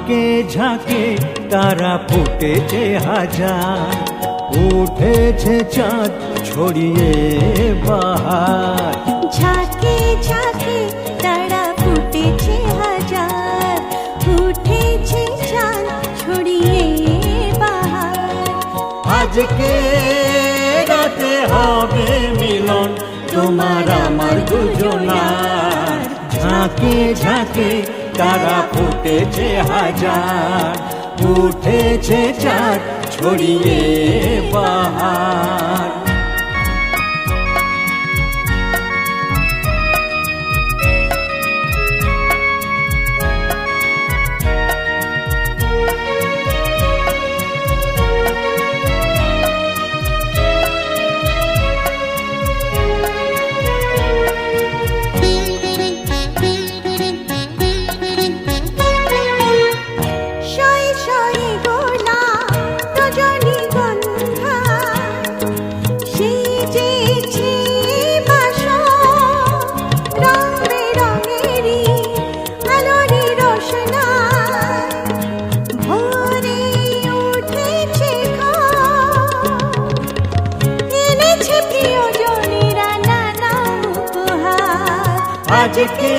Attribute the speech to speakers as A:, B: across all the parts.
A: ঝাঁকে ঝাঁকে তারা ফুটেছে হাজার, উঠেছে চাঁদ ছড়িয়ে বাহার।
B: ঝাঁকে ঝাঁকে তারা ফুটেছে হাজার, উঠেছে চাঁদ ছড়িয়ে বাহার।
A: আজকে রাতে হবে মিলন তোমার আমার দুজনার। ঝাঁকে ঝাঁকে তারা ফুটেছে হাজার, উঠেছে চাঁদ ছড়িয়ে বাহার। আজকে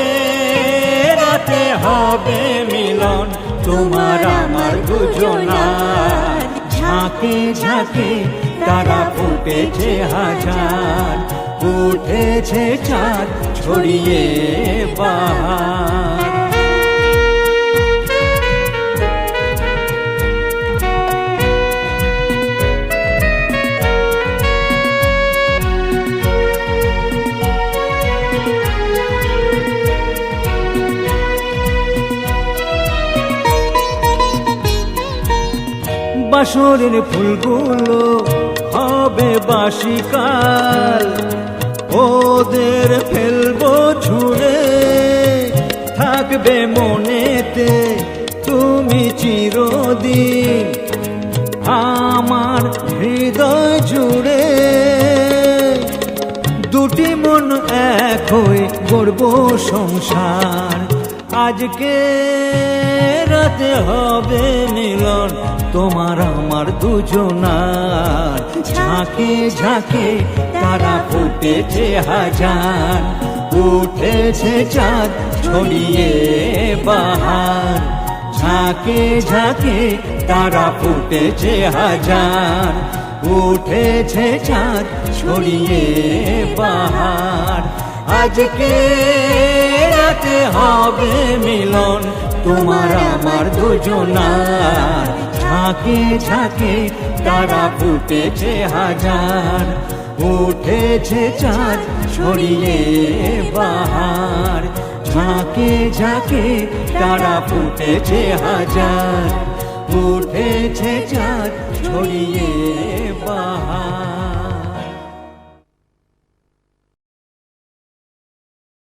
A: রাতে হবে মিলন তোমার আমার দুজনার। ঝাঁকে ঝাঁকে তারা ফুটেছে হাজার, উঠেছে চাঁদ ছড়িয়ে বাহার। বাঁশরের ফুলগুলো হবে বাসিকাল, ওদের ফেলবো ছুঁড়ে। থাকবে মনেতে তুমি চিরদিন আমার হৃদয় জুড়ে। দুটি মন এক হয়ে গড়ব সংসার। আজকে রাতে হবে মিলন তোমার আমার দুজনার। ঝাঁকে ঝাঁকে তারা ফুটেছে হাজার, উঠেছে চাঁদ ছড়িয়ে বাহার। ঝাঁকে ঝাঁকে তারা ফুটেছে হাজার, উঠেছে চাঁদ ছড়িয়ে বাহার। আজকে রাতে হবে মিলন তোমার আমার দুজনার। ঝাঁকে ঝাঁকে তারা ফুটেছে হাজার, উঠেছে চাঁদ ছড়িয়ে বাহার। ঝাঁকে ঝাঁকে তারা ফুটেছে হাজার, উঠেছে চাঁদ ছড়িয়ে বাহার।